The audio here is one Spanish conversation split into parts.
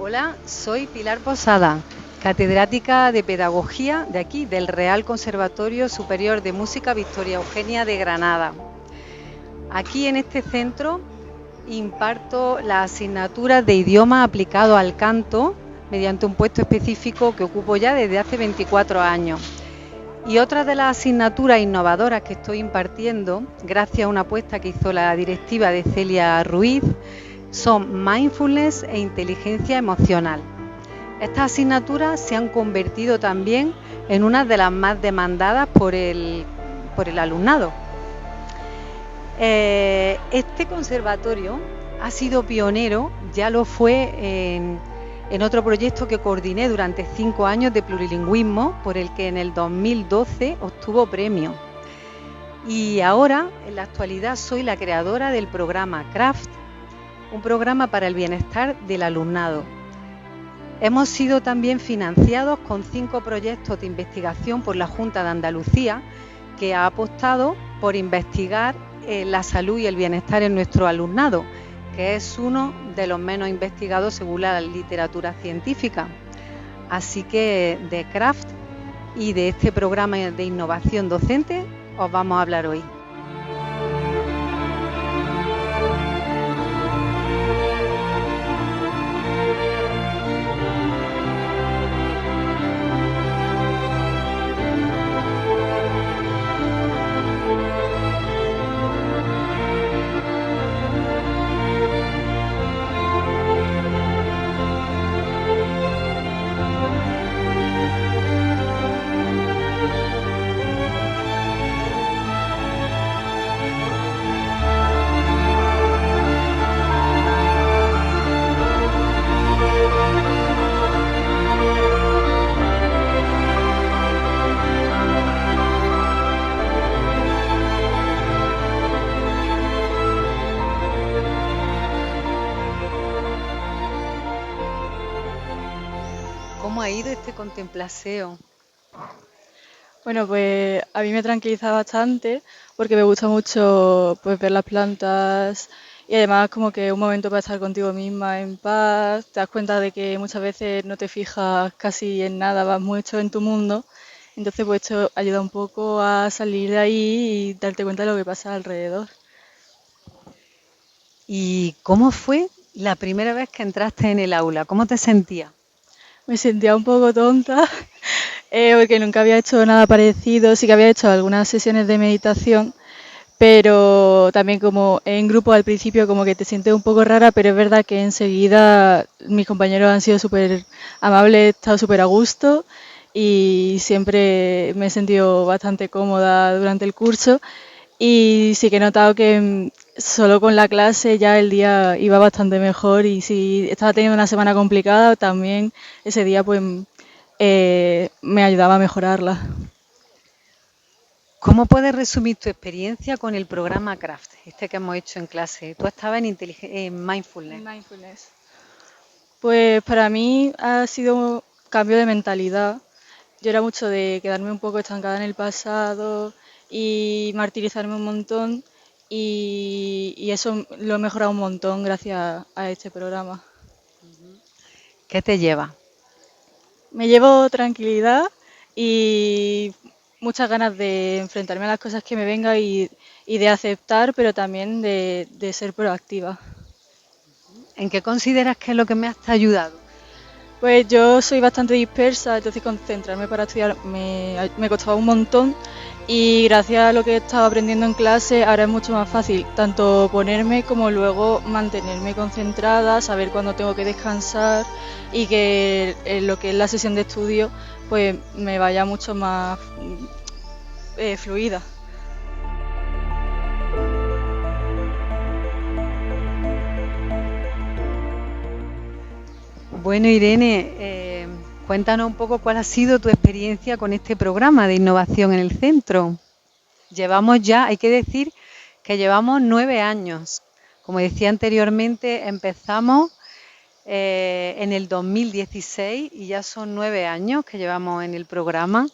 Hola, soy Pilar Posada, catedrática de Pedagogía de aquí, del Real Conservatorio Superior de Música Victoria Eugenia de Granada. Aquí en este centro imparto las asignaturas de idioma aplicado al canto mediante un puesto específico que ocupo ya desde hace 24 años. Y otra de las asignaturas innovadoras que estoy impartiendo, gracias a una apuesta que hizo la directiva de Celia Ruiz, son mindfulness e inteligencia emocional. Estas asignaturas se han convertido también en una de las más demandadas por el alumnado. Este conservatorio ha sido pionero, ya lo fue en otro proyecto que coordiné durante 5 años de plurilingüismo, por el que en el 2012 obtuvo premio. Y ahora, en la actualidad, soy la creadora del programa CRAFT, un programa para el bienestar del alumnado. Hemos sido también financiados con 5 proyectos de investigación por la Junta de Andalucía, que ha apostado por investigar la salud y el bienestar en nuestro alumnado, que es uno de los menos investigados según la literatura científica. Así que de CRAFT y de este programa de innovación docente os vamos a hablar hoy. ¿Cómo ha ido este contemplaseo? Bueno, pues a mí me tranquiliza bastante porque me gusta mucho pues ver las plantas y además como que es un momento para estar contigo misma en paz, te das cuenta de que muchas veces no te fijas casi en nada, vas mucho en tu mundo, entonces pues esto ayuda un poco a salir de ahí y darte cuenta de lo que pasa alrededor. ¿Y cómo fue la primera vez que entraste en el aula? ¿Cómo te sentías? Me sentía un poco tonta porque nunca había hecho nada parecido, sí que había hecho algunas sesiones de meditación, pero también como en grupo al principio como que te sientes un poco rara, pero es verdad que enseguida mis compañeros han sido súper amables, he estado súper a gusto y siempre me he sentido bastante cómoda durante el curso y sí que he notado que solo con la clase ya el día iba bastante mejor y si estaba teniendo una semana complicada también ese día pues me ayudaba a mejorarla. ¿Cómo puedes resumir tu experiencia con el programa CRAFT, este que hemos hecho en clase? Tú estabas en mindfulness. Mindfulness. Pues para mí ha sido un cambio de mentalidad. Yo era mucho de quedarme un poco estancada en el pasado y martirizarme un montón y eso lo he mejorado un montón gracias a este programa. ¿Qué te lleva? Me llevo tranquilidad y muchas ganas de enfrentarme a las cosas que me vengan y de aceptar, pero también de ser proactiva. ¿En qué consideras que es lo que me ha ayudado? Pues yo soy bastante dispersa, entonces concentrarme para estudiar me costaba un montón y gracias a lo que he estado aprendiendo en clase ahora es mucho más fácil tanto ponerme como luego mantenerme concentrada, saber cuándo tengo que descansar y que en lo que es la sesión de estudio pues me vaya mucho más fluida. Bueno, Irene, cuéntanos un poco cuál ha sido tu experiencia con este programa de innovación en el centro. Llevamos ya, hay que decir que llevamos 9 años. Como decía anteriormente, empezamos en el 2016 y ya son 9 años que llevamos en el programa.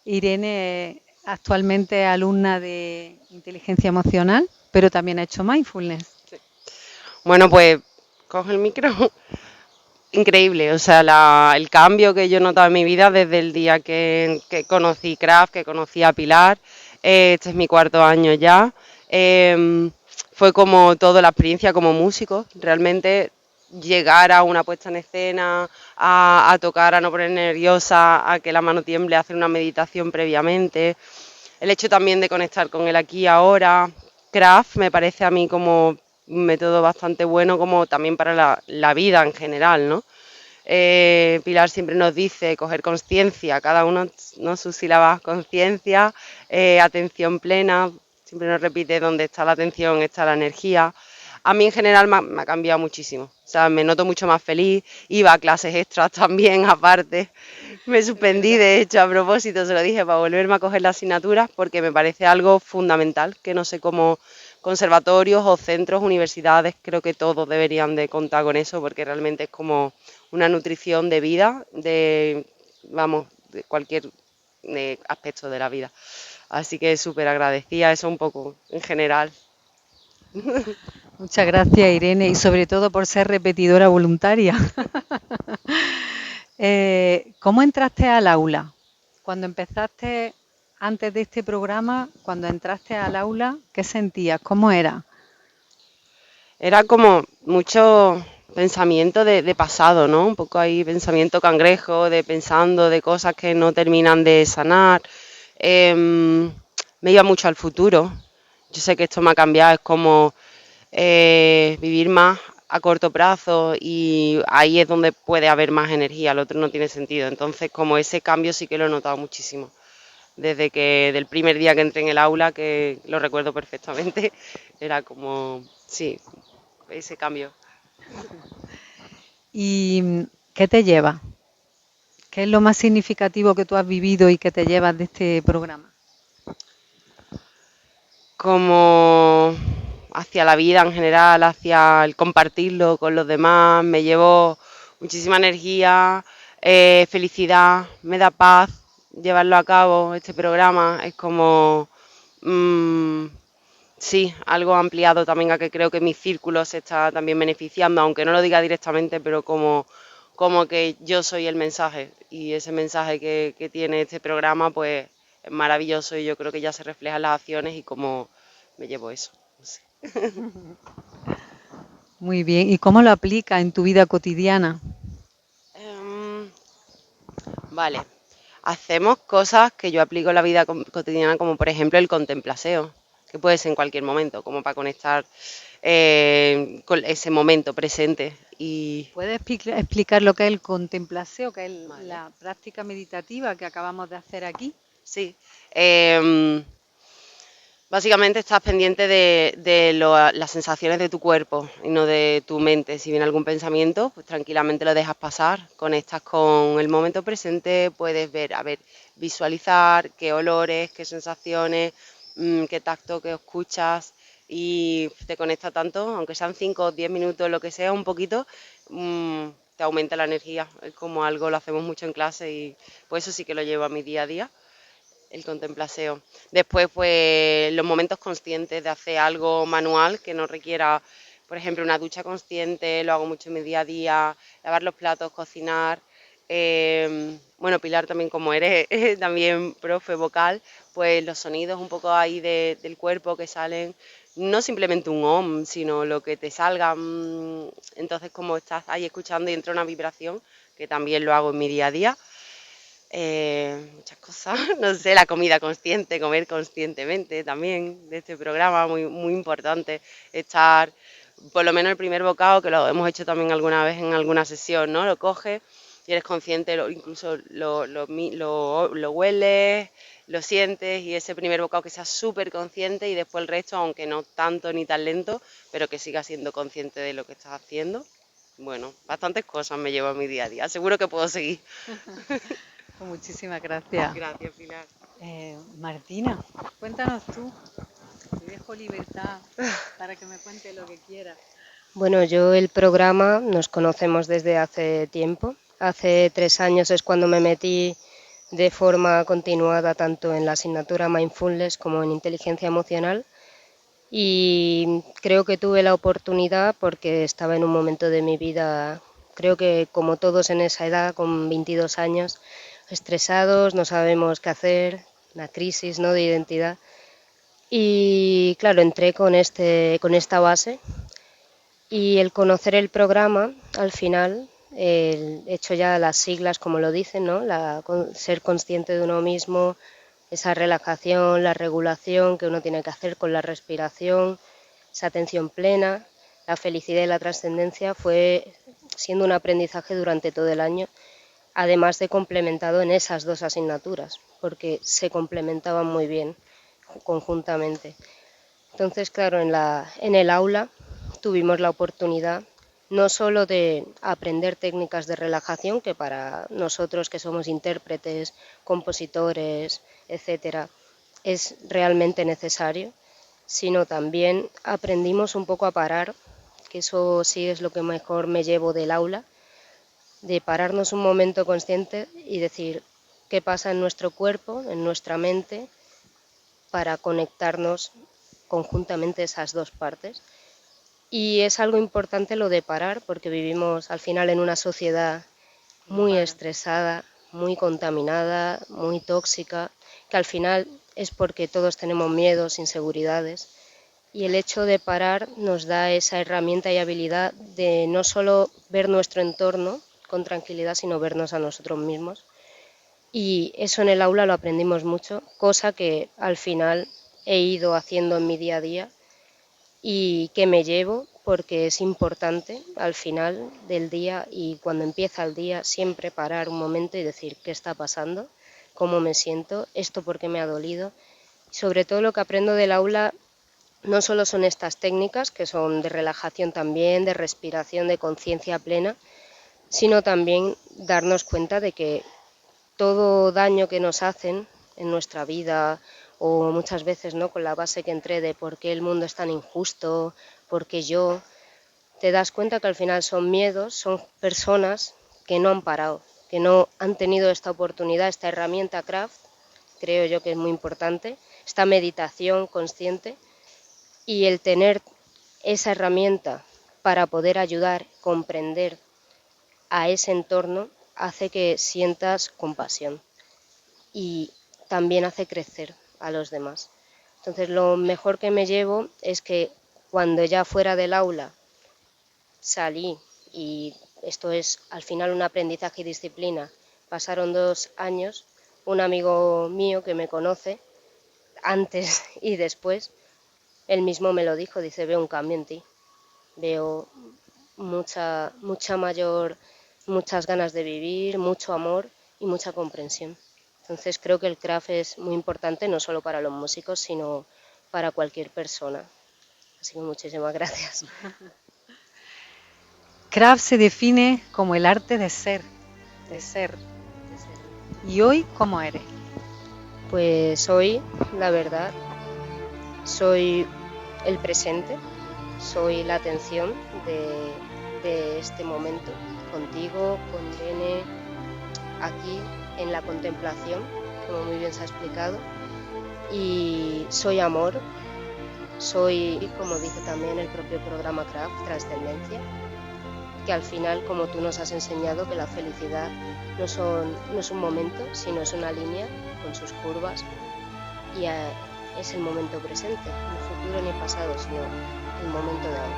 Irene actualmente es alumna de inteligencia emocional, pero también ha hecho mindfulness. Bueno, pues coge el micro. increíble, o sea, el cambio que yo he notado en mi vida desde el día que conocí Craft, que conocí a Pilar, este es mi cuarto año ya, fue como toda la experiencia como músico, realmente llegar a una puesta en escena, a tocar, a no poner nerviosa, a que la mano tiemble, a hacer una meditación previamente, el hecho también de conectar con el aquí y ahora. Craft me parece a mí como un método bastante bueno como también para la vida en general, ¿no? Pilar siempre nos dice coger conciencia, cada uno, ¿no? Sus sílabas, conciencia, atención plena, siempre nos repite dónde está la atención, está la energía. A mí en general me ha cambiado muchísimo, o sea, me noto mucho más feliz, iba a clases extras también aparte, me suspendí de hecho a propósito, se lo dije para volverme a coger las asignaturas porque me parece algo fundamental, que no sé cómo conservatorios o centros, universidades, creo que todos deberían de contar con eso porque realmente es como una nutrición de vida, vamos, de cualquier aspecto de la vida. Así que súper agradecida, eso un poco en general. Muchas gracias, Irene, y sobre todo por ser repetidora voluntaria. ¿Cómo entraste al aula? Cuando empezaste, antes de este programa, cuando entraste al aula, ¿qué sentías? ¿Cómo era? Era como mucho pensamiento de pasado, ¿no? Un poco ahí pensamiento cangrejo, de pensando de cosas que no terminan de sanar. Me iba mucho al futuro. Yo sé que esto me ha cambiado, es como vivir más a corto plazo y ahí es donde puede haber más energía, el otro no tiene sentido. Entonces, como ese cambio sí que lo he notado muchísimo. Desde que del primer día que entré en el aula, que lo recuerdo perfectamente, era como, sí, ese cambio. ¿Y qué te lleva? ¿Qué es lo más significativo que tú has vivido y que te llevas de este programa? Como hacia la vida en general, hacia el compartirlo con los demás, me llevo muchísima energía, felicidad, me da paz llevarlo a cabo, este programa, es como, mm, sí, algo ampliado también a que creo que mi círculo se está también beneficiando, aunque no lo diga directamente, pero como que yo soy el mensaje y ese mensaje que tiene este programa pues es maravilloso y yo creo que ya se refleja en las acciones y cómo me llevo eso. No sé. Muy bien. ¿Y cómo lo aplicas en tu vida cotidiana? Em, vale, hacemos cosas que yo aplico en la vida cotidiana como por ejemplo el contemplaseo, que puede ser en cualquier momento, como para conectar con ese momento presente. Y ¿Puedes explicar lo que es el contemplación, que es vale, la práctica meditativa que acabamos de hacer aquí? sí. Básicamente estás pendiente las sensaciones de tu cuerpo y no de tu mente. Si viene algún pensamiento, pues tranquilamente lo dejas pasar, conectas con el momento presente, puedes ver, a ver, visualizar qué olores, qué sensaciones, qué tacto, qué escuchas y te conecta tanto, aunque sean 5 o 10 minutos, lo que sea, un poquito, te aumenta la energía. Es como algo, lo hacemos mucho en clase y pues eso sí que lo llevo a mi día a día el contemplaseo. Después, pues los momentos conscientes de hacer algo manual que no requiera, por ejemplo, una ducha consciente, lo hago mucho en mi día a día, lavar los platos, cocinar. Bueno, Pilar también como eres también profe vocal, pues los sonidos un poco ahí del cuerpo que salen, no simplemente un om, sino lo que te salga. Entonces, como estás ahí escuchando y entra una vibración, que también lo hago en mi día a día. Muchas cosas, no sé, la comida consciente, comer conscientemente también de este programa, muy, muy importante, estar, por lo menos el primer bocado, que lo hemos hecho también alguna vez en alguna sesión, ¿no? Lo coges y eres consciente, incluso lo hueles, lo sientes y ese primer bocado que sea súper consciente y después el resto, aunque no tanto ni tan lento, pero que sigas siendo consciente de lo que estás haciendo. Bueno, bastantes cosas me llevo a mi día a día, seguro que puedo seguir. Pues muchísimas gracias. Gracias, Pilar. Martina, cuéntanos tú. Te dejo libertad para que me cuentes lo que quieras. Bueno, yo el programa nos conocemos desde hace tiempo. Hace 3 años es cuando me metí de forma continuada tanto en la asignatura Mindfulness como en inteligencia emocional y creo que tuve la oportunidad porque estaba en un momento de mi vida creo que como todos en esa edad, con 22 años, estresados, no sabemos qué hacer, una crisis, ¿no?, de identidad. Y claro, entré con esta base, y el conocer el programa, al final, el hecho ya las siglas, como lo dicen, ¿no?, ser consciente de uno mismo, esa relajación, la regulación que uno tiene que hacer con la respiración, esa atención plena, la felicidad y la trascendencia, fue siendo un aprendizaje durante todo el año, además de complementado en esas dos asignaturas, porque se complementaban muy bien conjuntamente. Entonces, claro, en el aula tuvimos la oportunidad no solo de aprender técnicas de relajación, que para nosotros que somos intérpretes, compositores, etcétera, es realmente necesario, sino también aprendimos un poco a parar, que eso sí es lo que mejor me llevo del aula, de pararnos un momento consciente y decir qué pasa en nuestro cuerpo, en nuestra mente, para conectarnos conjuntamente esas dos partes. Y es algo importante lo de parar, porque vivimos al final en una sociedad muy estresada, muy contaminada, muy tóxica, que al final es porque todos tenemos miedos, inseguridades, y el hecho de parar nos da esa herramienta y habilidad de no solo ver nuestro entorno con tranquilidad, sino vernos a nosotros mismos. Y eso en el aula lo aprendimos mucho, cosa que al final he ido haciendo en mi día a día y que me llevo, porque es importante al final del día y cuando empieza el día siempre parar un momento y decir qué está pasando, cómo me siento, esto por qué me ha dolido. Sobre todo lo que aprendo del aula no solo son estas técnicas, que son de relajación también, de respiración, de conciencia plena, sino también darnos cuenta de que todo daño que nos hacen en nuestra vida, o muchas veces, ¿no?, con la base que entré de por qué el mundo es tan injusto, por qué yo, te das cuenta que al final son miedos, son personas que no han parado, que no han tenido esta oportunidad, esta herramienta craft, creo yo que es muy importante, esta meditación consciente, y el tener esa herramienta para poder ayudar, comprender a ese entorno, hace que sientas compasión y también hace crecer a los demás. Entonces, lo mejor que me llevo es que cuando ya fuera del aula salí, y esto es al final un aprendizaje y disciplina, pasaron 2 años, un amigo mío que me conoce antes y después, él mismo me lo dijo, dice, veo un cambio en ti, veo muchas ganas de vivir, mucho amor y mucha comprensión. Entonces creo que el craft es muy importante no solo para los músicos, sino para cualquier persona. Así que muchísimas gracias. Craft se define como el arte de ser. ¿Y hoy cómo eres? Pues hoy, la verdad, soy el presente, soy la atención de este momento, contigo, con Irene, aquí en la contemplación, como muy bien se ha explicado, y soy amor, soy, como dice también el propio programa Craft, trascendencia, que al final, como tú nos has enseñado, que la felicidad no es un momento, sino es una línea con sus curvas, y es el momento presente, no futuro ni pasado, sino el momento de ahora.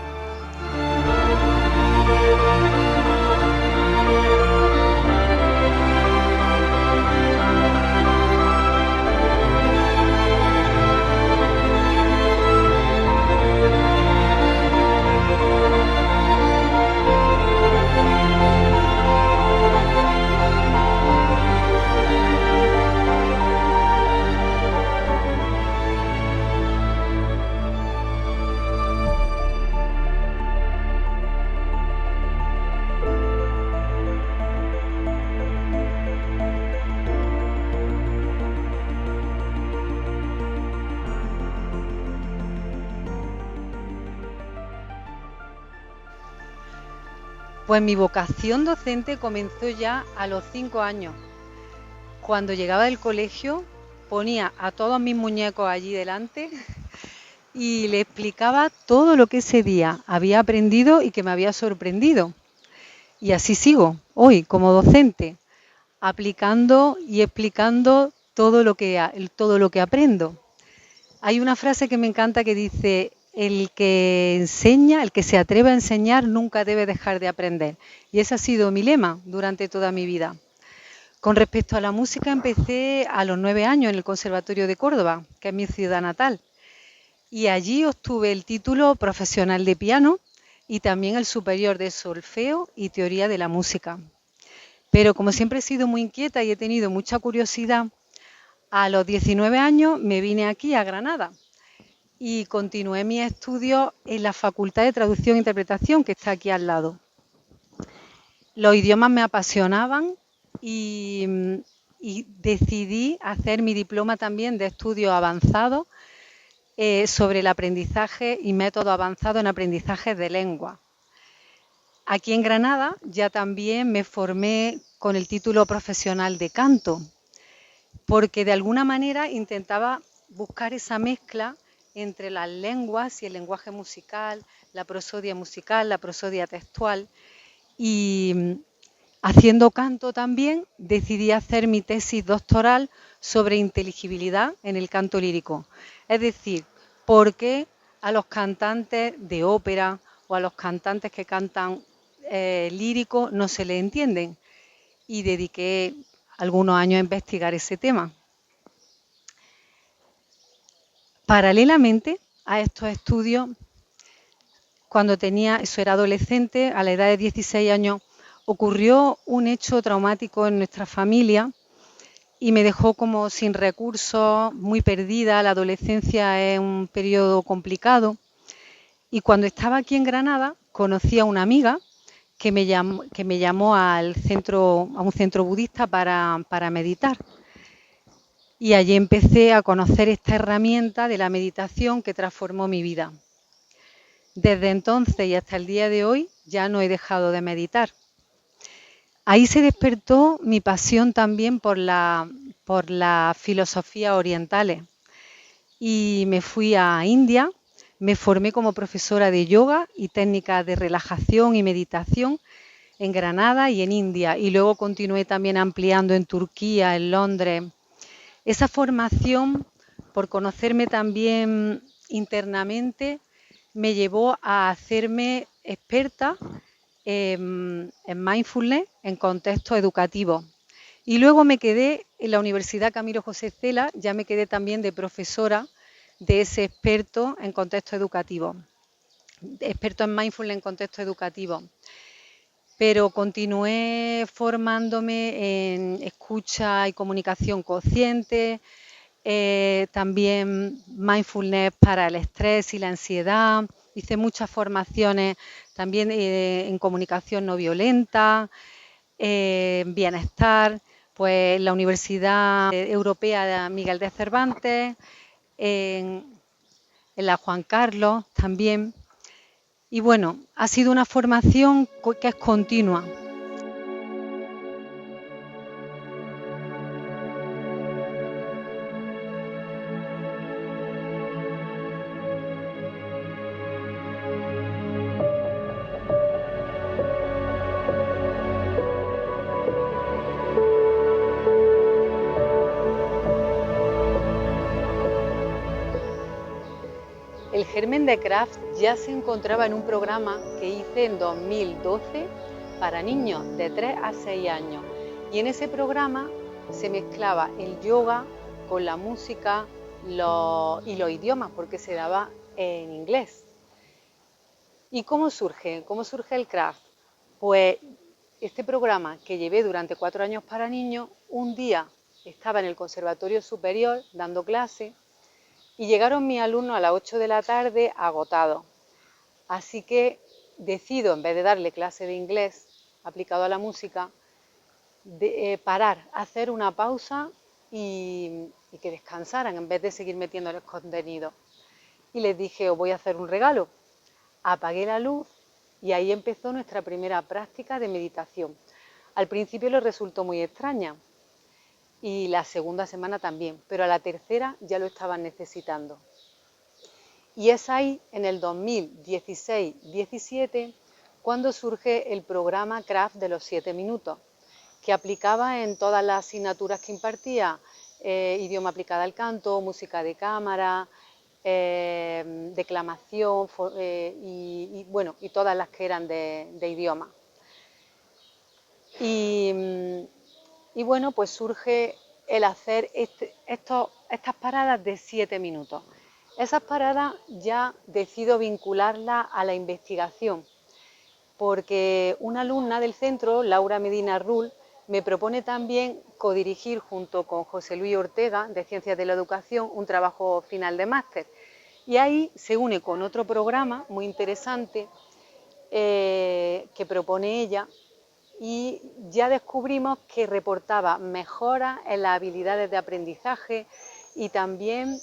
Pues mi vocación docente comenzó ya a los 5 años. Cuando llegaba del colegio, ponía a todos mis muñecos allí delante y le explicaba todo lo que ese día había aprendido y que me había sorprendido. Y así sigo hoy como docente, aplicando y explicando todo lo que aprendo. Hay una frase que me encanta que dice: el que enseña, el que se atreve a enseñar, nunca debe dejar de aprender. Y ese ha sido mi lema durante toda mi vida. Con respecto a la música, empecé a los 9 años en el Conservatorio de Córdoba, que es mi ciudad natal. Y allí obtuve el título profesional de piano y también el superior de solfeo y teoría de la música. Pero como siempre he sido muy inquieta y he tenido mucha curiosidad, a los 19 años me vine aquí a Granada y continué mis estudios en la Facultad de Traducción e Interpretación, que está aquí al lado. Los idiomas me apasionaban y decidí hacer mi diploma también de estudios avanzados sobre el aprendizaje y método avanzado en aprendizaje de lengua. Aquí en Granada ya también me formé con el título profesional de canto, porque de alguna manera intentaba buscar esa mezcla entre las lenguas y el lenguaje musical, la prosodia textual, y haciendo canto también decidí hacer mi tesis doctoral sobre inteligibilidad en el canto lírico. Es decir, por qué a los cantantes de ópera o a los cantantes que cantan lírico no se les entienden. Y dediqué algunos años a investigar ese tema. Paralelamente a estos estudios, cuando era adolescente, a la edad de 16 años, ocurrió un hecho traumático en nuestra familia y me dejó como sin recursos, muy perdida. La adolescencia es un periodo complicado. Y cuando estaba aquí en Granada, conocí a una amiga que me llamó a un centro budista para meditar. Y allí empecé a conocer esta herramienta de la meditación que transformó mi vida. Desde entonces y hasta el día de hoy ya no he dejado de meditar. Ahí se despertó mi pasión también por las filosofías orientales. Y me fui a India, me formé como profesora de yoga y técnicas de relajación y meditación en Granada y en India. Y luego continué también ampliando en Turquía, en Londres. Esa formación, por conocerme también internamente, me llevó a hacerme experta en mindfulness en contexto educativo. Y luego me quedé en la Universidad Camilo José Cela, ya me quedé también de profesora de ese experto en contexto educativo, experto en mindfulness en contexto educativo. Pero continué formándome en escucha y comunicación consciente, también mindfulness para el estrés y la ansiedad. Hice muchas formaciones también en comunicación no violenta, en bienestar, pues en la Universidad Europea de Miguel de Cervantes, en la Juan Carlos también. Y bueno, ha sido una formación que es continua. El germen de Craft ya se encontraba en un programa que hice en 2012 para niños de 3 a 6 años. Y en ese programa se mezclaba el yoga con la música y los idiomas, porque se daba en inglés. ¿Y cómo surge? ¿Cómo surge el Craft? Pues este programa que llevé durante 4 años para niños, un día estaba en el Conservatorio Superior dando clase y llegaron mis alumnos a las 8 de la tarde agotados. Así que decido, en vez de darle clase de inglés aplicado a la música, parar, hacer una pausa y que descansaran en vez de seguir metiéndoles contenido. Y les dije, os voy a hacer un regalo. Apagué la luz y ahí empezó nuestra primera práctica de meditación. Al principio les resultó muy extraña y la segunda semana también, pero a la tercera ya lo estaban necesitando. Y es ahí, en el 2016-17, cuando surge el programa Craft de los 7 minutos, que aplicaba en todas las asignaturas que impartía, idioma aplicada al canto, música de cámara, declamación y todas las que eran de idioma. Y bueno, pues surge el hacer estas paradas de 7 minutos. Esas paradas ya decido vincularlas a la investigación, porque una alumna del centro, Laura Medina Rull, me propone también codirigir junto con José Luis Ortega, de Ciencias de la Educación, un trabajo final de máster. Y ahí se une con otro programa muy interesante que propone ella, y ya descubrimos que reportaba mejoras en las habilidades de aprendizaje y también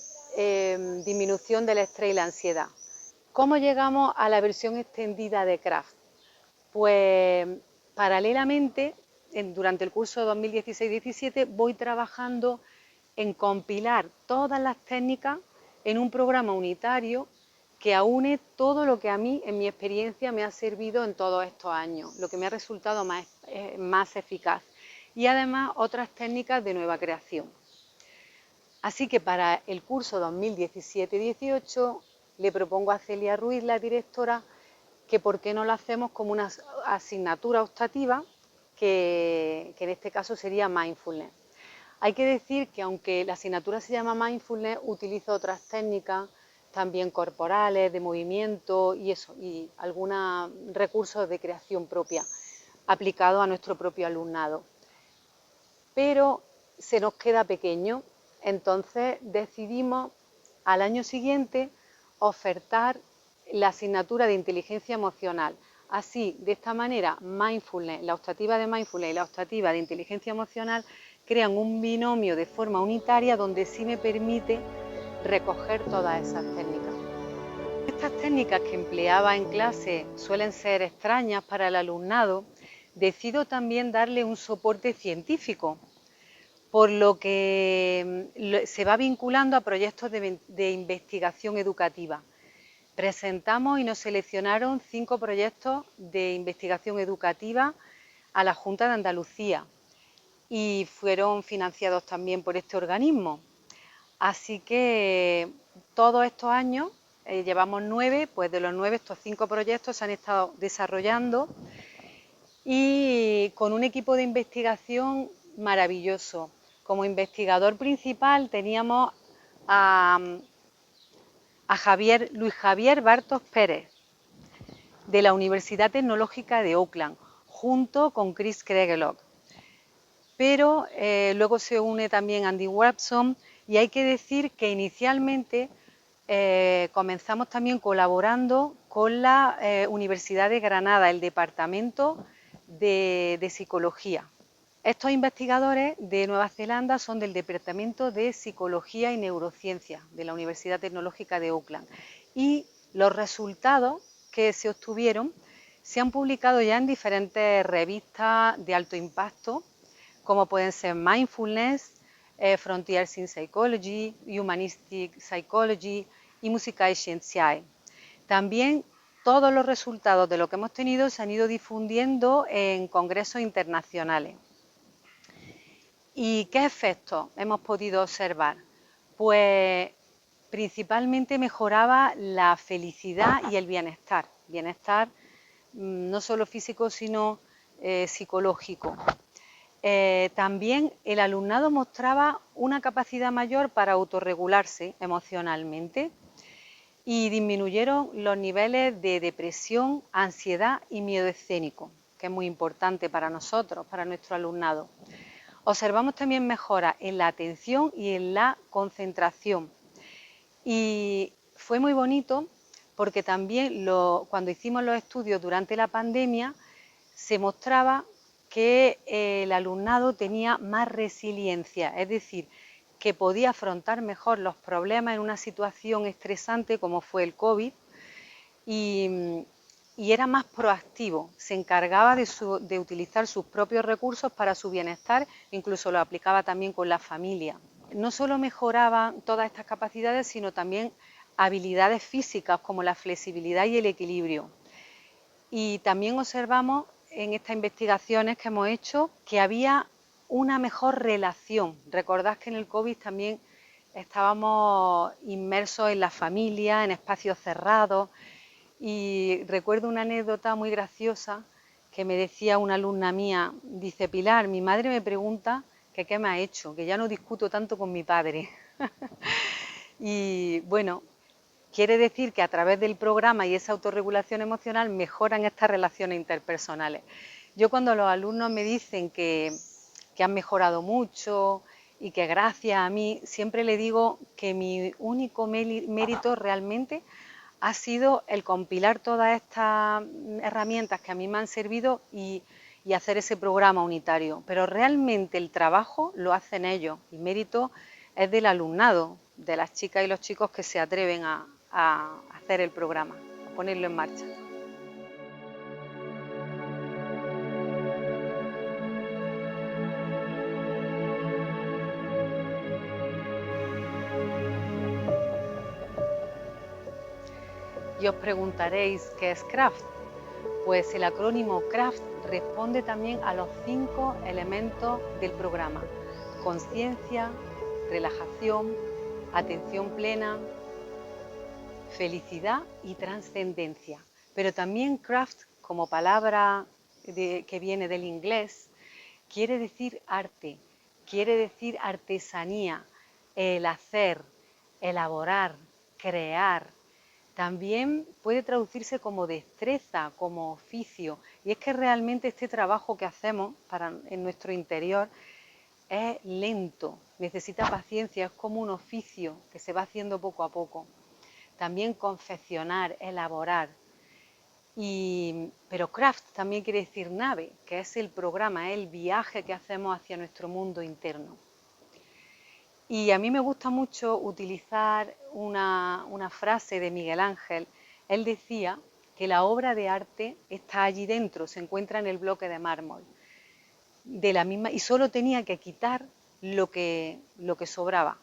disminución del estrés y la ansiedad. ¿Cómo llegamos a la versión extendida de Craft? Pues paralelamente, durante el curso 2016-17, voy trabajando en compilar todas las técnicas en un programa unitario que aúne todo lo que a mí, en mi experiencia, me ha servido en todos estos años, lo que me ha resultado más eficaz, y además otras técnicas de nueva creación. Así que para el curso 2017-18 le propongo a Celia Ruiz, la directora, que por qué no lo hacemos como una asignatura optativa, que en este caso sería Mindfulness. Hay que decir que aunque la asignatura se llama Mindfulness, utiliza otras técnicas también corporales, de movimiento y algunos recursos de creación propia aplicados a nuestro propio alumnado. Pero se nos queda pequeño, entonces decidimos al año siguiente ofertar la asignatura de inteligencia emocional. Así, de esta manera, Mindfulness, la optativa de Mindfulness y la optativa de inteligencia emocional crean un binomio de forma unitaria donde sí me permite recoger todas esas técnicas. Estas técnicas que empleaba en clase suelen ser extrañas para el alumnado. Decido también darle un soporte científico, por lo que se va vinculando a proyectos de investigación educativa. Presentamos y nos seleccionaron 5 proyectos de investigación educativa a la Junta de Andalucía y fueron financiados también por este organismo. Así que todos estos años, llevamos 9, pues de los 9 estos 5 proyectos se han estado desarrollando y con un equipo de investigación maravilloso. Como investigador principal teníamos a Luis Javier Bartos Pérez, de la Universidad Tecnológica de Auckland, junto con Chris Kregelock. Pero luego se une también Andy Watson, y hay que decir que inicialmente comenzamos también colaborando con la Universidad de Granada, el Departamento de Psicología. Estos investigadores de Nueva Zelanda son del Departamento de Psicología y Neurociencia de la Universidad Tecnológica de Auckland, y los resultados que se obtuvieron se han publicado ya en diferentes revistas de alto impacto, como pueden ser Mindfulness, Frontiers in Psychology, Humanistic Psychology y Musicae Scientiae. También todos los resultados de lo que hemos tenido se han ido difundiendo en congresos internacionales. ¿Y qué efectos hemos podido observar? Pues principalmente mejoraba la felicidad y el bienestar. Bienestar no solo físico, sino psicológico. También el alumnado mostraba una capacidad mayor para autorregularse emocionalmente y disminuyeron los niveles de depresión, ansiedad y miedo escénico, que es muy importante para nosotros, para nuestro alumnado. Observamos también mejoras en la atención y en la concentración. Y fue muy bonito porque también cuando hicimos los estudios durante la pandemia se mostraba que el alumnado tenía más resiliencia, es decir, que podía afrontar mejor los problemas en una situación estresante como fue el COVID y era más proactivo, se encargaba de utilizar sus propios recursos para su bienestar, incluso lo aplicaba también con la familia. No solo mejoraba todas estas capacidades, sino también habilidades físicas como la flexibilidad y el equilibrio. Y también observamos en estas investigaciones que hemos hecho que había una mejor relación. Recordad que en el COVID también estábamos inmersos en la familia, en espacios cerrados, y recuerdo una anécdota muy graciosa que me decía una alumna mía, dice: Pilar, mi madre me pregunta que qué me ha hecho, que ya no discuto tanto con mi padre. Y bueno, quiere decir que a través del programa y esa autorregulación emocional mejoran estas relaciones interpersonales. Yo cuando los alumnos me dicen que han mejorado mucho y que gracias a mí, siempre le digo que mi único mérito realmente ha sido el compilar todas estas herramientas que a mí me han servido y hacer ese programa unitario. Pero realmente el trabajo lo hacen ellos. El mérito es del alumnado, de las chicas y los chicos que se atreven a hacer el programa, a ponerlo en marcha. Y os preguntaréis, ¿qué es CRAFT? Pues el acrónimo CRAFT responde también a los 5 elementos del programa: conciencia, relajación, atención plena, felicidad y trascendencia. Pero también craft, como palabra que viene del inglés, quiere decir arte, quiere decir artesanía, el hacer, elaborar, crear. También puede traducirse como destreza, como oficio. Y es que realmente este trabajo que hacemos en nuestro interior es lento, necesita paciencia, es como un oficio que se va haciendo poco a poco. También confeccionar, elaborar. Pero craft también quiere decir nave, que es el programa, es el viaje que hacemos hacia nuestro mundo interno. Y a mí me gusta mucho utilizar una frase de Miguel Ángel. Él decía que la obra de arte está allí dentro, se encuentra en el bloque de mármol. Y solo tenía que quitar lo que sobraba.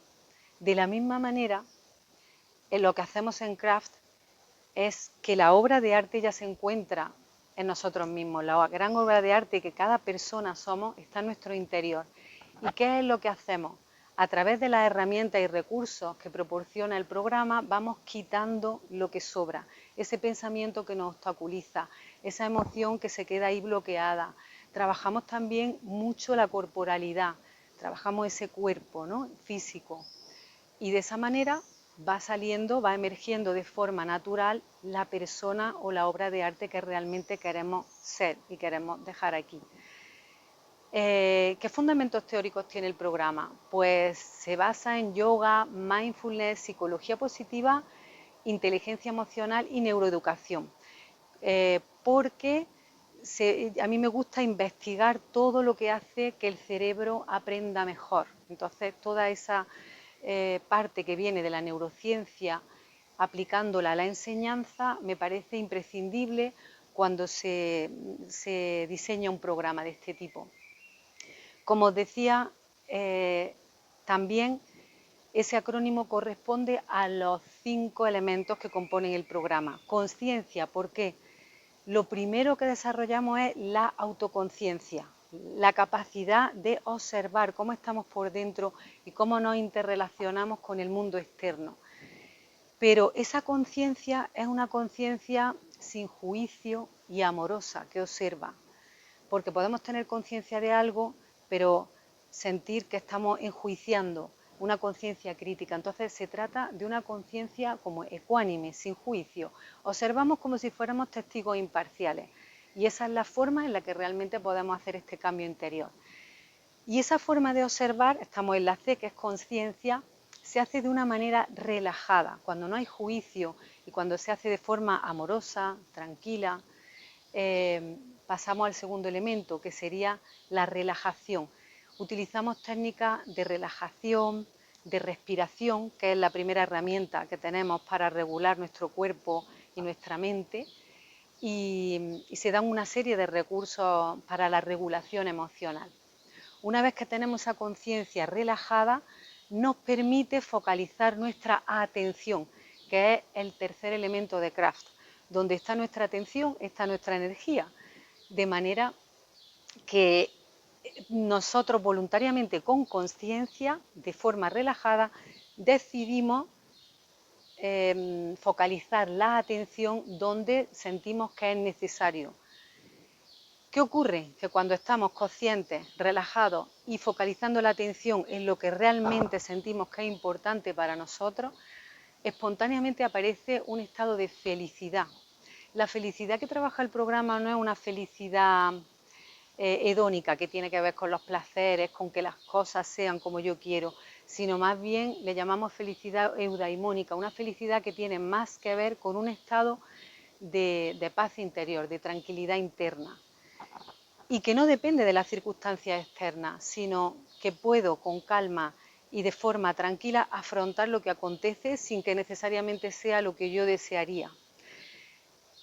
De la misma manera, lo que hacemos en craft es que la obra de arte ya se encuentra en nosotros mismos. La gran obra de arte que cada persona somos está en nuestro interior. ¿Y qué es lo que hacemos? A través de las herramientas y recursos que proporciona el programa vamos quitando lo que sobra, ese pensamiento que nos obstaculiza, esa emoción que se queda ahí bloqueada. Trabajamos también mucho la corporalidad, trabajamos ese cuerpo, ¿no?, físico, y de esa manera va saliendo, va emergiendo de forma natural la persona o la obra de arte que realmente queremos ser y queremos dejar aquí. ¿Qué fundamentos teóricos tiene el programa? Pues se basa en yoga, mindfulness, psicología positiva, inteligencia emocional y neuroeducación. Porque a mí me gusta investigar todo lo que hace que el cerebro aprenda mejor. Entonces, toda esa parte que viene de la neurociencia, aplicándola a la enseñanza, me parece imprescindible cuando se diseña un programa de este tipo. Como os decía, también ese acrónimo corresponde a los 5 elementos que componen el programa. Conciencia, ¿por qué? Lo primero que desarrollamos es la autoconciencia, la capacidad de observar cómo estamos por dentro y cómo nos interrelacionamos con el mundo externo. Pero esa conciencia es una conciencia sin juicio y amorosa, que observa. Porque podemos tener conciencia de algo, pero sentir que estamos enjuiciando, una conciencia crítica. Entonces se trata de una conciencia como ecuánime, sin juicio. Observamos como si fuéramos testigos imparciales. Y esa es la forma en la que realmente podemos hacer este cambio interior. Y esa forma de observar, estamos en la C, que es conciencia, se hace de una manera relajada, cuando no hay juicio y cuando se hace de forma amorosa, tranquila. Pasamos al segundo elemento, que sería la relajación. Utilizamos técnicas de relajación, de respiración, que es la primera herramienta que tenemos para regular nuestro cuerpo y nuestra mente, y se dan una serie de recursos para la regulación emocional. Una vez que tenemos esa conciencia relajada, nos permite focalizar nuestra atención, que es el tercer elemento de craft. Donde está nuestra atención, está nuestra energía. De manera que nosotros voluntariamente, con conciencia, de forma relajada, decidimos focalizar la atención donde sentimos que es necesario. ¿Qué ocurre? Que cuando estamos conscientes, relajados y focalizando la atención en lo que realmente sentimos que es importante para nosotros, espontáneamente aparece un estado de felicidad. La felicidad que trabaja el programa no es una felicidad hedónica que tiene que ver con los placeres, con que las cosas sean como yo quiero, sino más bien le llamamos felicidad eudaimónica, una felicidad que tiene más que ver con un estado de paz interior, de tranquilidad interna, y que no depende de las circunstancias externas, sino que puedo con calma y de forma tranquila afrontar lo que acontece sin que necesariamente sea lo que yo desearía.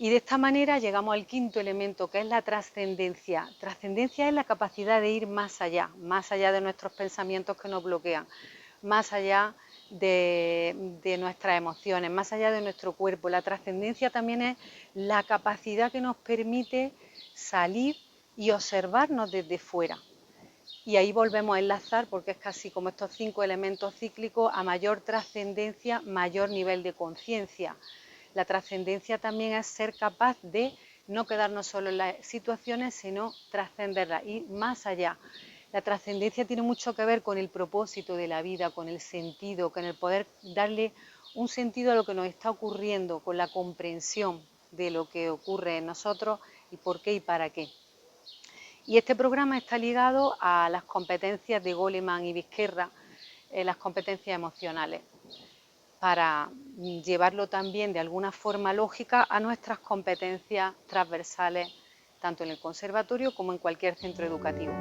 Y de esta manera llegamos al quinto elemento, que es la trascendencia. Trascendencia es la capacidad de ir más allá de nuestros pensamientos que nos bloquean, más allá de nuestras emociones, más allá de nuestro cuerpo. La trascendencia también es la capacidad que nos permite salir y observarnos desde fuera. Y ahí volvemos a enlazar, porque es casi como estos 5 elementos cíclicos: a mayor trascendencia, mayor nivel de conciencia. La trascendencia también es ser capaz de no quedarnos solo en las situaciones, sino trascenderlas, ir más allá. La trascendencia tiene mucho que ver con el propósito de la vida, con el sentido, con el poder darle un sentido a lo que nos está ocurriendo, con la comprensión de lo que ocurre en nosotros y por qué y para qué. Y este programa está ligado a las competencias de Goleman y Vizquerra, las competencias emocionales, para llevarlo también de alguna forma lógica a nuestras competencias transversales, tanto en el conservatorio como en cualquier centro educativo.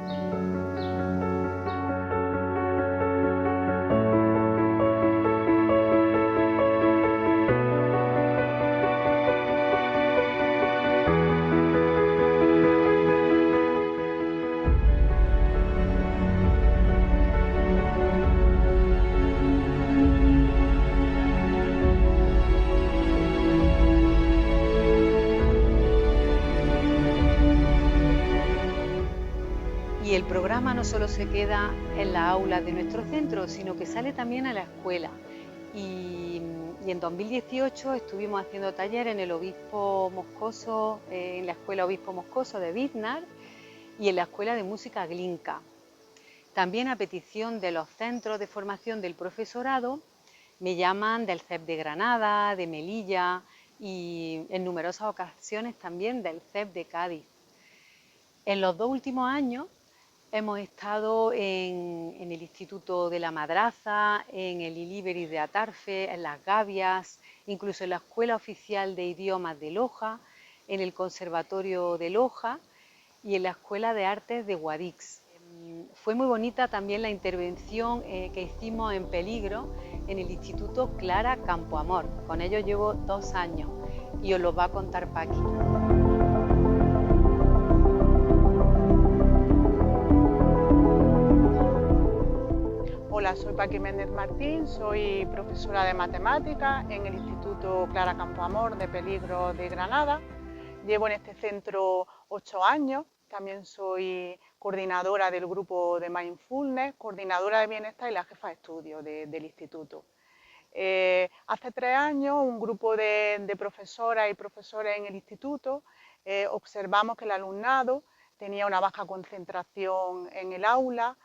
Y el programa no solo se queda en la aula de nuestro centro, sino que sale también a la escuela. Y en 2018 estuvimos haciendo talleres en el Obispo Moscoso, en la Escuela Obispo Moscoso de Biznar y en la Escuela de Música Glinka. También, a petición de los centros de formación del profesorado, me llaman del CEP de Granada, de Melilla y en numerosas ocasiones también del CEP de Cádiz. En los 2 últimos años hemos estado en el Instituto de la Madraza, en el Ilíberis de Atarfe, en Las Gavias, incluso en la Escuela Oficial de Idiomas de Loja, en el Conservatorio de Loja y en la Escuela de Artes de Guadix. Fue muy bonita también la intervención que hicimos en Peligro en el Instituto Clara Campoamor. Con ellos llevo 2 años y os lo va a contar Paqui. Hola, soy Paqui Méndez Martín, soy profesora de matemáticas en el Instituto Clara Campoamor de Peligro de Granada. Llevo en este centro 8 años, también soy coordinadora del grupo de Mindfulness, coordinadora de bienestar y la jefa de estudio del instituto. Hace 3 años, un grupo de profesoras y profesores en el instituto observamos que el alumnado tenía una baja concentración en el aula,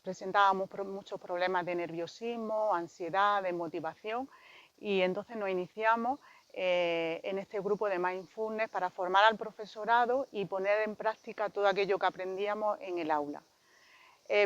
presentábamos muchos problemas de nerviosismo, ansiedad, desmotivación, y entonces nos iniciamos en este grupo de Mindfulness para formar al profesorado y poner en práctica todo aquello que aprendíamos en el aula.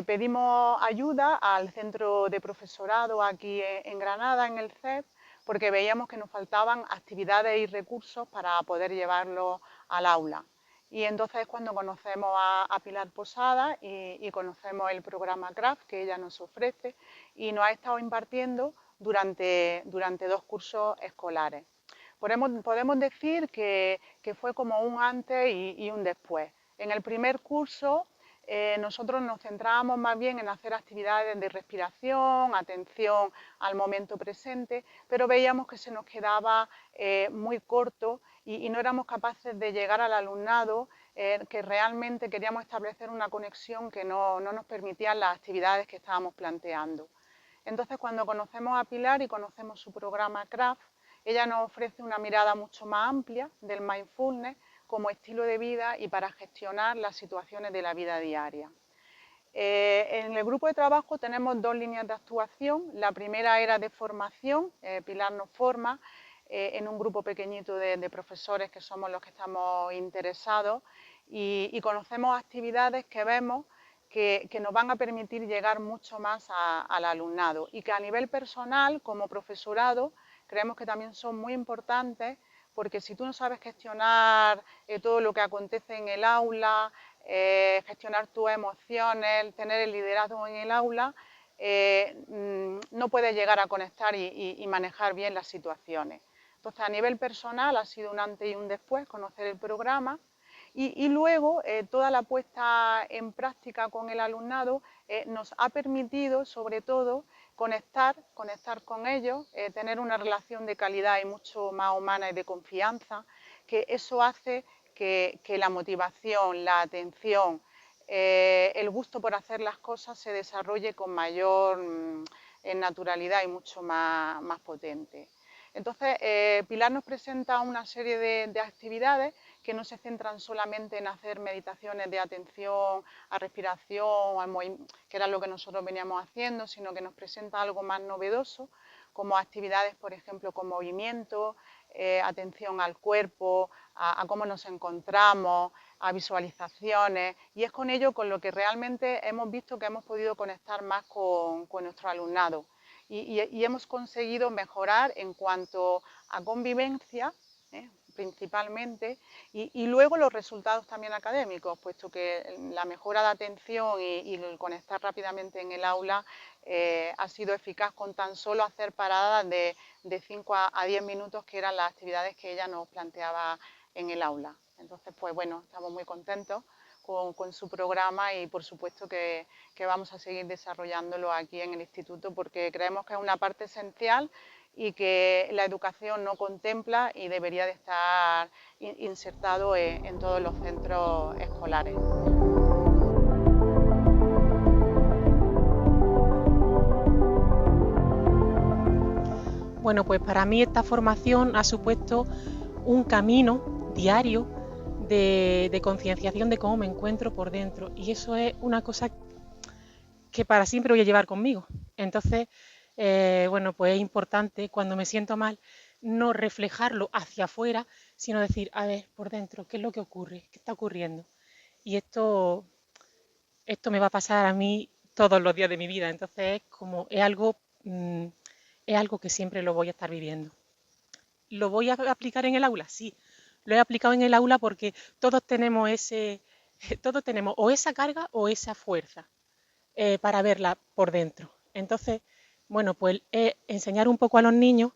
Pedimos ayuda al centro de profesorado aquí en Granada, en el CEP, porque veíamos que nos faltaban actividades y recursos para poder llevarlo al aula. Y entonces es cuando conocemos a Pilar Posada y conocemos el programa CRAFT que ella nos ofrece y nos ha estado impartiendo durante 2 cursos escolares. Podemos decir que fue como un antes y un después. En el primer curso nosotros nos centrábamos más bien en hacer actividades de respiración, atención al momento presente, pero veíamos que se nos quedaba muy corto y no éramos capaces de llegar al alumnado, que realmente queríamos establecer una conexión que no nos permitían las actividades que estábamos planteando. Entonces, cuando conocemos a Pilar y conocemos su programa CRAFT, ella nos ofrece una mirada mucho más amplia del mindfulness como estilo de vida y para gestionar las situaciones de la vida diaria. En el grupo de trabajo tenemos dos líneas de actuación. La primera era de formación, Pilar nos forma en un grupo pequeñito de profesores que somos los que estamos interesados y conocemos actividades que vemos que nos van a permitir llegar mucho más al alumnado y que a nivel personal, como profesorado, creemos que también son muy importantes porque si tú no sabes gestionar todo lo que acontece en el aula, gestionar tus emociones, tener el liderazgo en el aula, no puedes llegar a conectar y manejar bien las situaciones. Entonces, a nivel personal ha sido un antes y un después conocer el programa y luego toda la puesta en práctica con el alumnado nos ha permitido, sobre todo, conectar con ellos, tener una relación de calidad y mucho más humana y de confianza, que eso hace que la motivación, la atención, el gusto por hacer las cosas se desarrolle con mayor naturalidad y mucho más potente. Entonces, Pilar nos presenta una serie de actividades que no se centran solamente en hacer meditaciones de atención a respiración, que era lo que nosotros veníamos haciendo, sino que nos presenta algo más novedoso, como actividades, por ejemplo, con movimiento, atención al cuerpo, a cómo nos encontramos, a visualizaciones, y es con ello con lo que realmente hemos visto que hemos podido conectar más con nuestro alumnado. Y hemos conseguido mejorar en cuanto a convivencia, principalmente, y luego los resultados también académicos, puesto que la mejora de atención y el conectar rápidamente en el aula ha sido eficaz con tan solo hacer paradas de 5 a 10 minutos, que eran las actividades que ella nos planteaba en el aula. Entonces, pues bueno, estamos muy contentos con su programa y por supuesto que vamos a seguir desarrollándolo aquí en el instituto porque creemos que es una parte esencial y que la educación no contempla y debería de estar insertado en todos los centros escolares. Bueno, pues para mí esta formación ha supuesto un camino diario de concienciación de cómo me encuentro por dentro, y eso es una cosa que para siempre voy a llevar conmigo. Entonces, bueno, pues es importante cuando me siento mal no reflejarlo hacia afuera, sino decir, a ver, por dentro, ¿qué es lo que ocurre? ¿Qué está ocurriendo? Y esto me va a pasar a mí todos los días de mi vida, entonces es algo que siempre lo voy a estar viviendo. ¿Lo voy a aplicar en el aula? Sí, lo he aplicado en el aula porque todos tenemos o esa carga o esa fuerza para verla por dentro. Entonces, bueno, pues enseñar un poco a los niños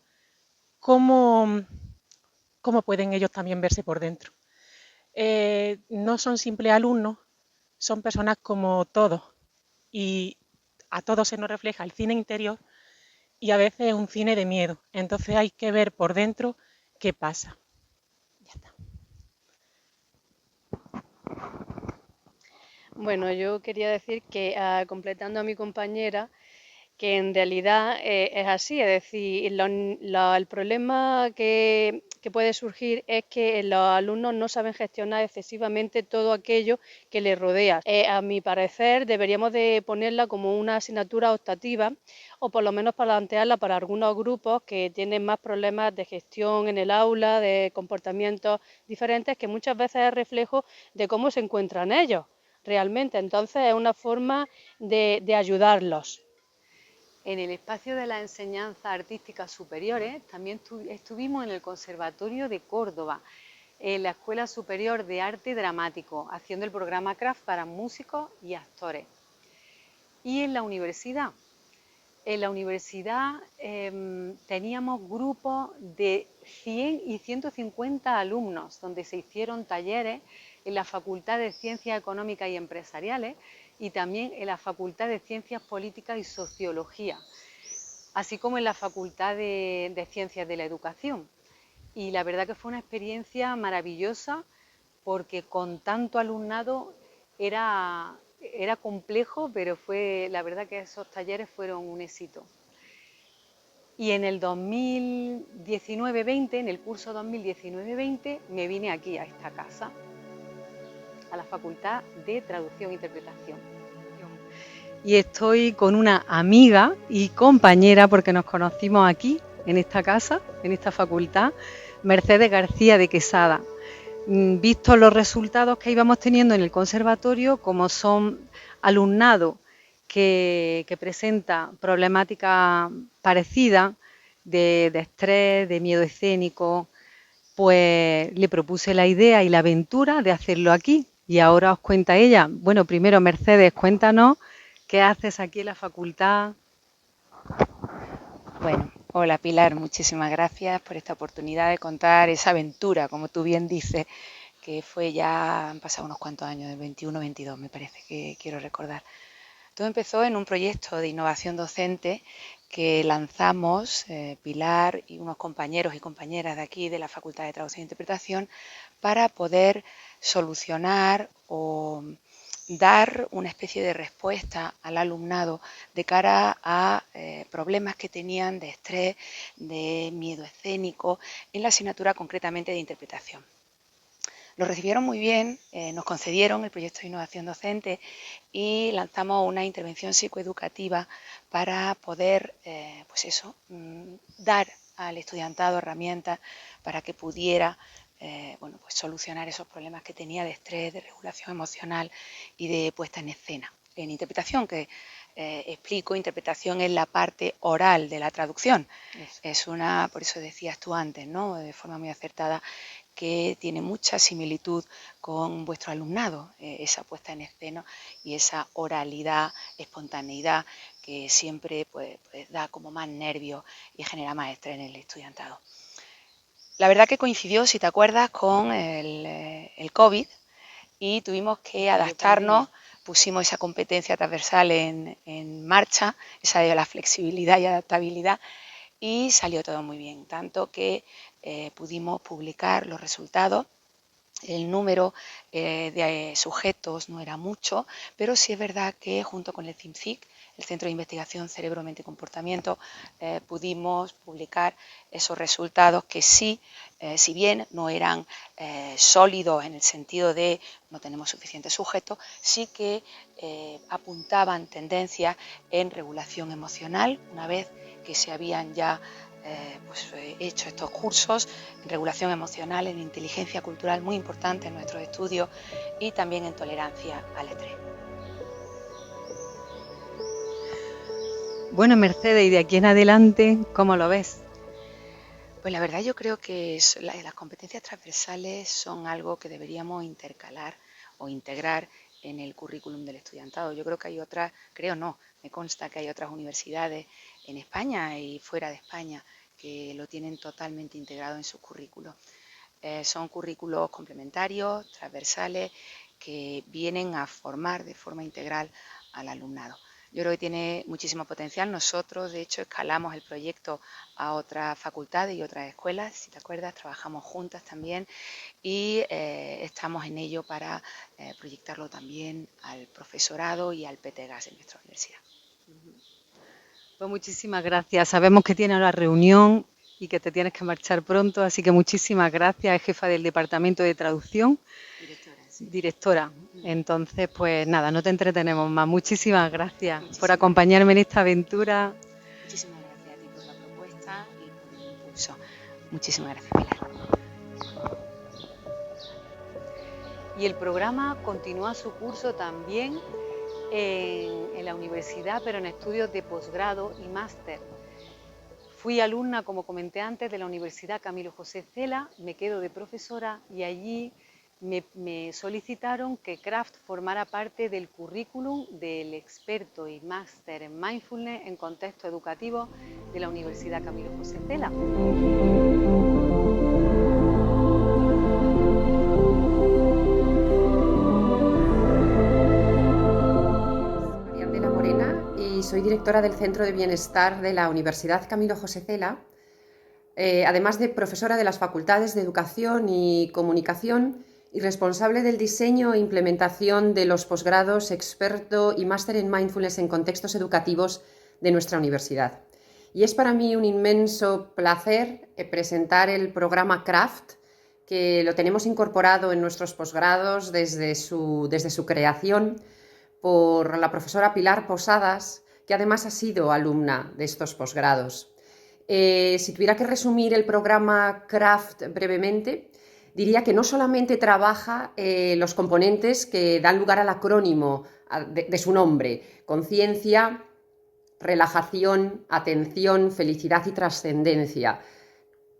cómo pueden ellos también verse por dentro. No son simples alumnos, son personas como todos y a todos se nos refleja el cine interior y a veces es un cine de miedo. Entonces hay que ver por dentro qué pasa. Ya está. Bueno, yo quería decir que, completando a mi compañera, que en realidad es así, es decir, el problema que puede surgir es que los alumnos no saben gestionar excesivamente todo aquello que les rodea. A mi parecer, deberíamos de ponerla como una asignatura optativa o por lo menos plantearla para algunos grupos que tienen más problemas de gestión en el aula, de comportamientos diferentes, que muchas veces es reflejo de cómo se encuentran ellos realmente. Entonces, es una forma de ayudarlos. En el espacio de la enseñanza artística superiores también estuvimos en el Conservatorio de Córdoba, en la Escuela Superior de Arte Dramático, haciendo el programa CRAFT para músicos y actores. Y en la universidad teníamos grupos de 100 y 150 alumnos, donde se hicieron talleres en la Facultad de Ciencias Económicas y Empresariales y también en la Facultad de Ciencias Políticas y Sociología, así como en la Facultad de Ciencias de la Educación. Y la verdad que fue una experiencia maravillosa porque con tanto alumnado era complejo, pero la verdad que esos talleres fueron un éxito. Y en el 2019-20, en el curso 2019-20, me vine aquí a esta casa, a la Facultad de Traducción e Interpretación. Y estoy con una amiga y compañera, porque nos conocimos aquí, en esta casa, en esta facultad, Mercedes García de Quesada. Visto los resultados que íbamos teniendo en el conservatorio, como son alumnado que presenta problemáticas parecidas de estrés, de miedo escénico, pues le propuse la idea y la aventura de hacerlo aquí. Y ahora os cuenta ella. Bueno, primero, Mercedes, cuéntanos qué haces aquí en la facultad. Bueno, hola Pilar, muchísimas gracias por esta oportunidad de contar esa aventura, como tú bien dices, que fue ya, han pasado unos cuantos años, del 21-22 me parece que quiero recordar. Todo empezó en un proyecto de innovación docente que lanzamos Pilar y unos compañeros y compañeras de aquí de la Facultad de Traducción e Interpretación para poder solucionar o dar una especie de respuesta al alumnado de cara a problemas que tenían de estrés, de miedo escénico, en la asignatura concretamente de interpretación. Lo recibieron muy bien, nos concedieron el proyecto de innovación docente y lanzamos una intervención psicoeducativa para poder, dar al estudiantado herramientas para que pudiera solucionar esos problemas que tenía de estrés, de regulación emocional y de puesta en escena. En interpretación, que explico, interpretación es la parte oral de la traducción. Es por eso decías tú antes, ¿no?, de forma muy acertada, que tiene mucha similitud con vuestro alumnado, esa puesta en escena y esa oralidad, espontaneidad que siempre pues da como más nervios y genera más estrés en el estudiantado. La verdad que coincidió, si te acuerdas, con el COVID y tuvimos que adaptarnos, pusimos esa competencia transversal en marcha, esa de la flexibilidad y adaptabilidad, y salió todo muy bien, tanto que pudimos publicar los resultados. El número de sujetos no era mucho, pero sí es verdad que junto con el CIMCIC, el Centro de Investigación Cerebro, Mente y Comportamiento, pudimos publicar esos resultados que sí, si bien no eran sólidos en el sentido de no tenemos suficientes sujetos, sí que apuntaban tendencias en regulación emocional, una vez que se habían ya hecho estos cursos en regulación emocional, en inteligencia cultural, muy importante en nuestros estudios, y también en tolerancia al estrés. Bueno, Mercedes, y de aquí en adelante, ¿cómo lo ves? Pues la verdad yo creo que las competencias transversales son algo que deberíamos intercalar o integrar en el currículum del estudiantado. Yo creo que hay otras, me consta que hay otras universidades en España y fuera de España que lo tienen totalmente integrado en sus currículos. Son currículos complementarios, transversales, que vienen a formar de forma integral al alumnado. Yo creo que tiene muchísimo potencial. Nosotros, de hecho, escalamos el proyecto a otras facultades y otras escuelas, si te acuerdas, trabajamos juntas también y estamos en ello para proyectarlo también al profesorado y al PTGAS en nuestra universidad. Pues muchísimas gracias. Sabemos que tienes una reunión y que te tienes que marchar pronto, así que muchísimas gracias. Es jefa del Departamento de Traducción. Directora. Entonces, pues nada, no te entretenemos más. Muchísimas gracias por acompañarme en esta aventura. Muchísimas gracias a ti por la propuesta y por el impulso. Muchísimas gracias, Pilar. Y el programa continúa su curso también en la universidad, pero en estudios de posgrado y máster. Fui alumna, como comenté antes, de la Universidad Camilo José Cela, me quedo de profesora y allí me solicitaron que CRAFT formara parte del currículum del experto y máster en Mindfulness en contexto educativo de la Universidad Camilo José Cela. directora del Centro de Bienestar de la Universidad Camilo José Cela, además de profesora de las Facultades de Educación y Comunicación y responsable del diseño e implementación de los posgrados experto y máster en Mindfulness en contextos educativos de nuestra universidad. Y es para mí un inmenso placer presentar el programa CRAFT, que lo tenemos incorporado en nuestros posgrados desde su creación por la profesora Pilar Posadas, que además ha sido alumna de estos posgrados. Si tuviera que resumir el programa CRAFT brevemente, diría que no solamente trabaja los componentes que dan lugar al acrónimo de su nombre: conciencia, relajación, atención, felicidad y trascendencia.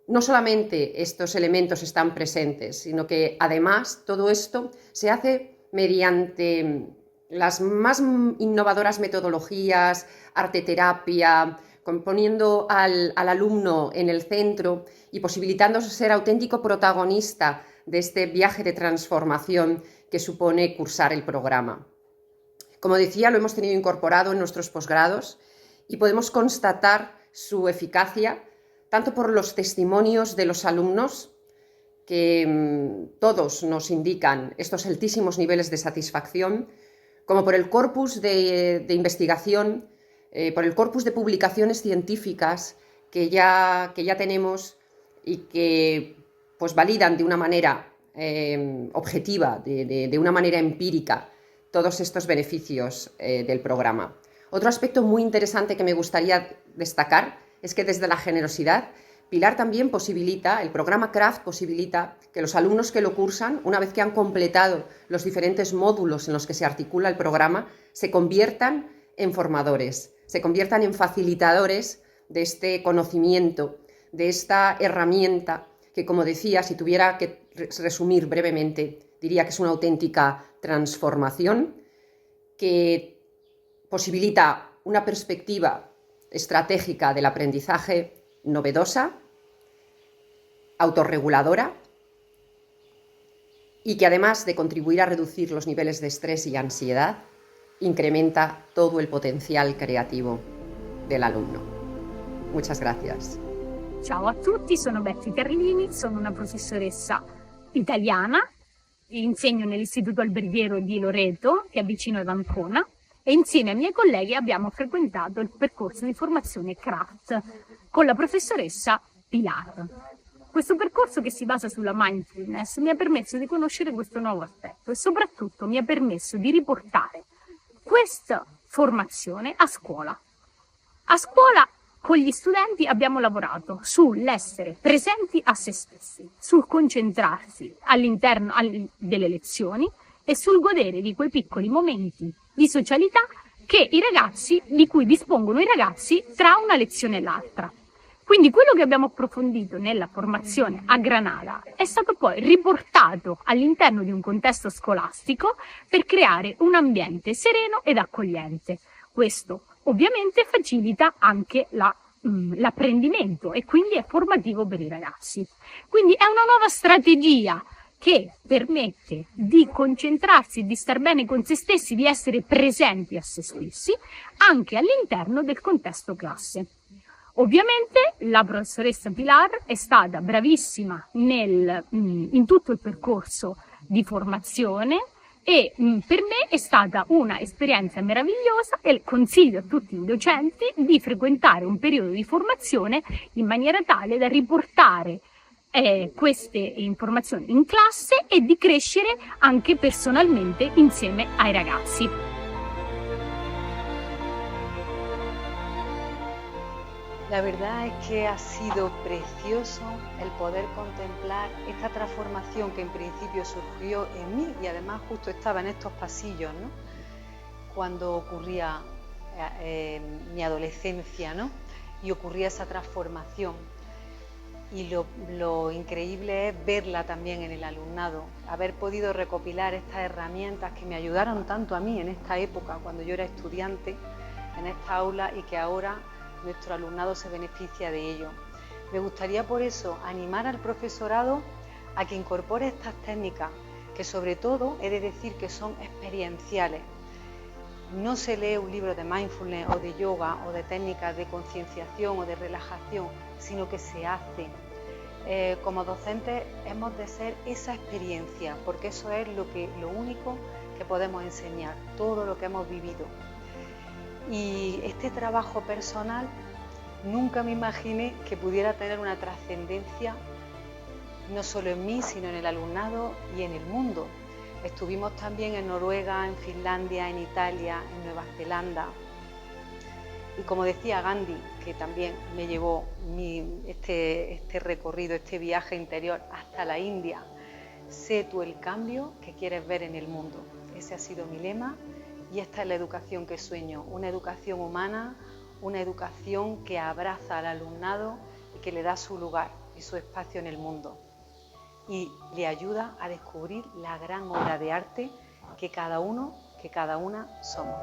No solamente estos elementos están presentes, sino que además todo esto se hace mediante las más innovadoras metodologías, arteterapia, poniendo al alumno en el centro y posibilitándose ser auténtico protagonista de este viaje de transformación que supone cursar el programa. Como decía, lo hemos tenido incorporado en nuestros posgrados y podemos constatar su eficacia tanto por los testimonios de los alumnos, que todos nos indican estos altísimos niveles de satisfacción, como por el corpus de investigación, por el corpus de publicaciones científicas que ya tenemos y que pues validan de una manera objetiva, de una manera empírica, todos estos beneficios del programa. Otro aspecto muy interesante que me gustaría destacar es que desde la generosidad, Pilar también el programa CRAFT posibilita que los alumnos que lo cursan, una vez que han completado los diferentes módulos en los que se articula el programa, se conviertan en formadores, se conviertan en facilitadores de este conocimiento, de esta herramienta que, como decía, si tuviera que resumir brevemente, diría que es una auténtica transformación que posibilita una perspectiva estratégica del aprendizaje novedosa, autorreguladora y que, además de contribuir a reducir los niveles de estrés y ansiedad, incrementa todo el potencial creativo del alumno. Muchas gracias. Ciao a tutti, sono Betty Carlini, sono una professoressa italiana, insegno nell'Istituto Alberghiero di Loreto, che è vicino ad Ancona, e insieme ai miei colleghi abbiamo frequentato il percorso di formazione CRAFT con la professoressa Pilar. Questo percorso, che si basa sulla mindfulness, mi ha permesso di conoscere questo nuovo aspetto e soprattutto mi ha permesso di riportare questa formazione a scuola. A scuola con gli studenti abbiamo lavorato sull'essere presenti a se stessi, sul concentrarsi all'interno delle lezioni e sul godere di quei piccoli momenti di socialità di cui dispongono i ragazzi tra una lezione e l'altra. Quindi quello che abbiamo approfondito nella formazione a Granada è stato poi riportato all'interno di un contesto scolastico per creare un ambiente sereno ed accogliente. Questo ovviamente facilita anche l'apprendimento e quindi è formativo per i ragazzi. Quindi è una nuova strategia che permette di concentrarsi, di star bene con se stessi, di essere presenti a se stessi anche all'interno del contesto classe. Ovviamente la professoressa Pilar è stata bravissima in tutto il percorso di formazione e per me è stata una esperienza meravigliosa e consiglio a tutti i docenti di frequentare un periodo di formazione in maniera tale da riportare queste informazioni in classe e di crescere anche personalmente insieme ai ragazzi. La verdad es que ha sido precioso el poder contemplar esta transformación que en principio surgió en mí y además justo estaba en estos pasillos, ¿no? Cuando ocurría mi adolescencia, ¿no? Y ocurría esa transformación. Y lo increíble es verla también en el alumnado, haber podido recopilar estas herramientas que me ayudaron tanto a mí en esta época, cuando yo era estudiante, en esta aula, y que ahora nuestro alumnado se beneficia de ello. Me gustaría por eso animar al profesorado a que incorpore estas técnicas, que sobre todo he de decir que son experienciales. no se lee un libro de mindfulness o de yoga o de técnicas de concienciación o de relajación, sino que se hace. Como docentes hemos de ser esa experiencia, porque eso es lo único que podemos enseñar, todo lo que hemos vivido. Y este trabajo personal nunca me imaginé que pudiera tener una trascendencia no solo en mí, sino en el alumnado y en el mundo. Estuvimos también en Noruega, en Finlandia, en Italia, en Nueva Zelanda. Y como decía Gandhi, que también me llevó este recorrido, este viaje interior hasta la India, sé tú el cambio que quieres ver en el mundo. Ese ha sido mi lema y esta es la educación que sueño, una educación humana, una educación que abraza al alumnado y que le da su lugar y su espacio en el mundo y le ayuda a descubrir la gran obra de arte que cada uno, que cada una somos.